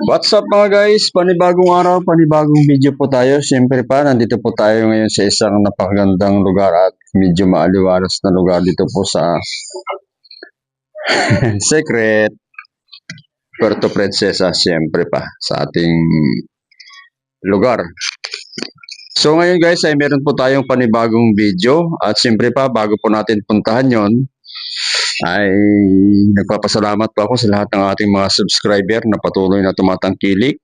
What's up mga guys? Panibagong araw, panibagong video po tayo. Siyempre pa, nandito po tayo ngayon sa isang napakagandang lugar at medyo maaliwalas na lugar dito po sa Secret Puerto Princesa, siyempre pa, sa ating lugar. So ngayon guys ay meron po tayong panibagong video at siyempre pa, bago po natin puntahan yon ay nagpapasalamat po ako sa lahat ng ating mga subscriber na patuloy na tumatangkilik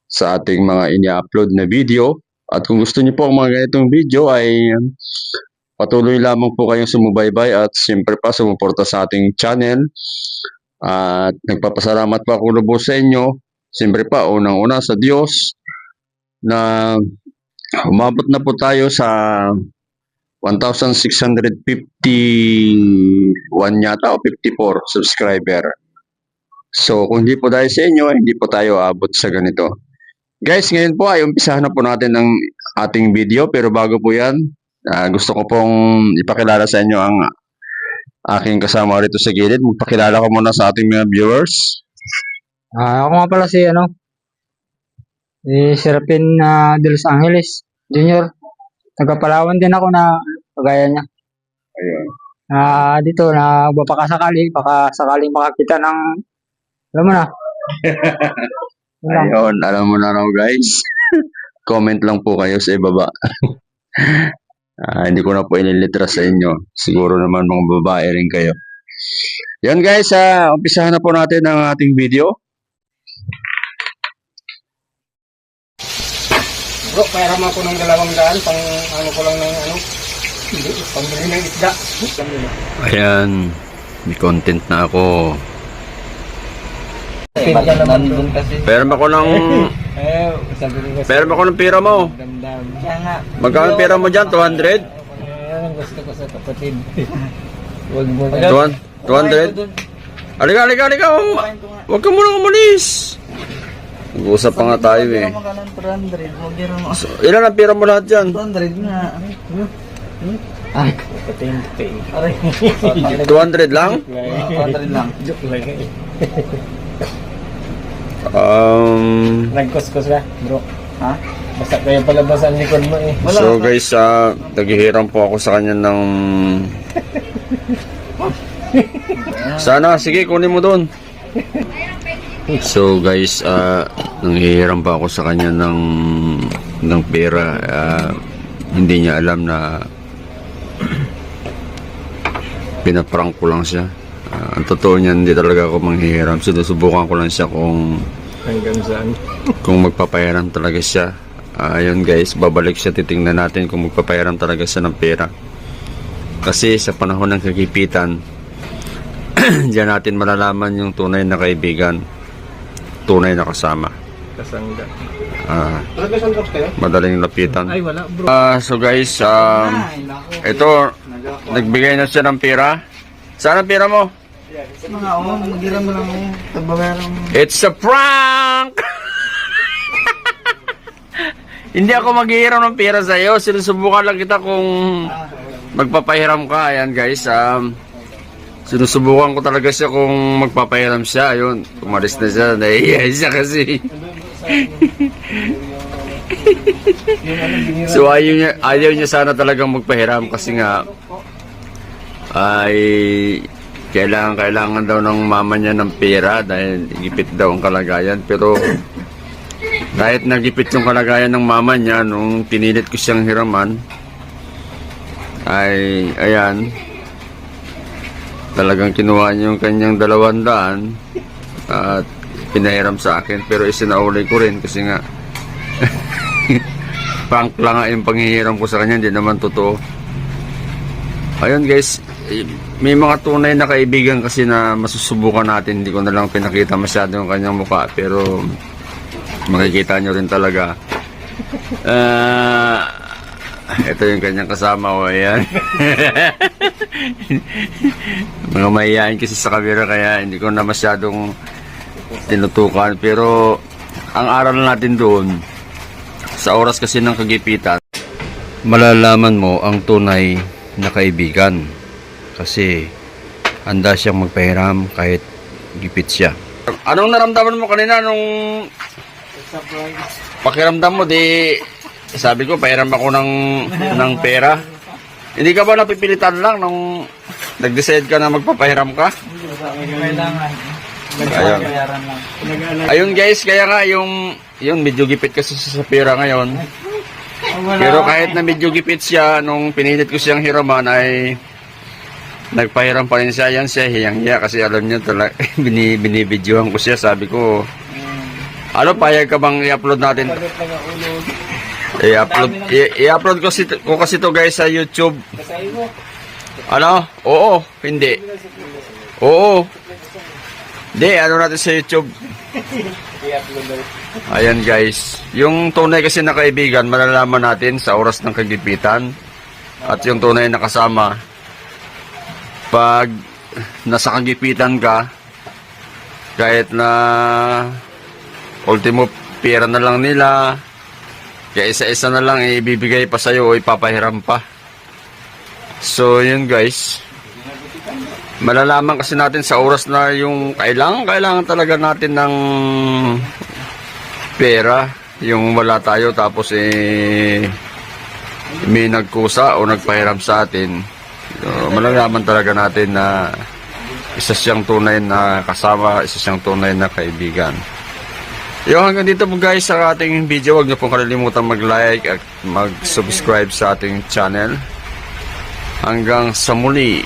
sa ating mga ini-upload na video. At kung gusto niyo po ang mga ganitong video ay patuloy lamang po kayong sumubaybay at siyempre pa sumuporta sa ating channel. At nagpapasalamat po ako lubos sa inyo. Siyempre pa, unang-una sa Diyos na umabot na po tayo sa 1,651 yata o 54 subscriber. So kung hindi po dahil sa inyo, hindi po tayo abot sa ganito. Guys, ngayon po ay umpisahan na po natin ang ating video, pero bago po yan, gusto ko pong ipakilala sa inyo ang aking kasama rito sa gilid. Magpakilala ko muna sa ating mga viewers. Ako nga pala si Serapin de Los Angeles Junior. Taga-Palawan din ako na kagaya niya. Ayun. Dito na baka sakaling makakita ng alam mo na. Ayun, alam mo na raw guys. Comment lang po kayo sa ibaba. Hindi ko na po inilitra sa inyo. Siguro naman mga babae rin kayo. Yan guys, umpisahan na po natin ang ating video. Bro, pairam ako ng 200 pang ano ko lang ng pambili ng isda. Ayan, may content na ako. Nandun kasi. Pairam ako ng Sabi ko kasi. pairam ako ng pera mo. Damdam. Kaya nga. Magkano pera mo dyan? 200? Yan ang gusto ko sa kapatid. Wag mo 200? Halika. Huwag ka muna umalis. Nag-uusap pa nga tayo eh. So, ilan ang pera mo lahat dyan? 200 na. Ay, patente. 200 lang? 200 lang. Joke lang. Nagkuskus ka, bro. Ha? Basta kayo palabas ang likod mo eh. So guys, naghihiram po ako sa kanya ng... Sana, sige, kunin mo doon. So guys, nanghihiram pa ako sa kanya ng pera. Hindi niya alam na pinaprank ko lang siya. Ang totoo niya, hindi talaga ako manghihiram. Sinusubukan ko lang siya kung Hanggang saan? kung magpapahiram talaga siya. Ayun guys, babalik siya, titingnan natin kung magpapahiram talaga siya ng pera. Kasi sa panahon ng kagipitan, diyan natin malalaman yung tunay na kaibigan, tunay na kasama. Kasangga. Madaling lapitan. Ay, wala bro. So guys, ito, nagbigay na siya ng pera. Saan ang pera mo? Mga magiram mo lang mo. Tababaran mo. It's a prank! Hindi ako maghihiram ng pera sa'yo. Sinusubukan lang kita kung magpapahiram ka. Ayan guys, sinusubukan ko talaga siya kung magpapahiram siya. Ayun, umalis na siya. Nahihiya siya kasi. So ayaw niya sana talagang magpahiram kasi nga ay kailangan daw ng mama niya ng pera dahil gipit daw ang kalagayan. Pero kahit nagipit yung kalagayan ng mama niya, nung pinilit ko siyang hiraman, ay ayan, talagang kinuha niya yung kanyang 200 at pinahiram sa akin. Pero isinauli ko rin kasi nga prank lang nga yung panghihiram ko sa kanya, hindi naman totoo. Ayun guys, may mga tunay na kaibigan kasi na masusubukan natin. Hindi ko na lang pinakita masyado yung kanyang mukha, pero makikita nyo rin talaga. Ito yung kanyang kasama ko, ayan. Mga mahihain kasi sa camera, kaya hindi ko na masyadong tinutukan. Pero ang aral natin doon, sa oras kasi ng kagipitan, malalaman mo ang tunay na kaibigan. Kasi handa siyang magpahiram kahit gipit siya. Anong naramdaman mo kanina nung pakiramdam mo? Di, sabi ko, pahiram ako ng pera. Hindi ka ba napipilitan lang nung nag-decide ka na magpapahiram ka? Kailangan. Ayun. Ayun guys, kaya nga yung medyo gipit kasi sa pera ngayon. Pero kahit na medyo gipit siya, nung pinilit ko siyang hiraman ay nagpahiram pa rin siya. Yan siya, hiyang-hiya kasi alam niya talaga, binibidyohan ko siya. Sabi ko, ano, payag ka bang i-upload natin? I-upload ko kasi to guys sa YouTube. Ano? Oo, hindi. Oo. Hindi, ano natin sa YouTube. Ayan guys. Yung tunay kasi na kaibigan, malalaman natin sa oras ng kagipitan. At yung tunay na kasama, pag nasa kagipitan ka, kahit na ultimo pera na lang nila, kaya isa-isa na lang ibibigay pa sa'yo o ipapahiram pa. So yun guys, malalaman kasi natin sa oras na yung kailangan talaga natin ng pera, yung wala tayo tapos may nagkusa o nagpahiram sa atin. So, malalaman talaga natin na isa siyang tunay na kasama, isa siyang tunay na kaibigan. Hanggang dito po guys sa ating video. Huwag niyo pong kalilimutan mag-like at mag-subscribe sa ating channel. Hanggang sa muli.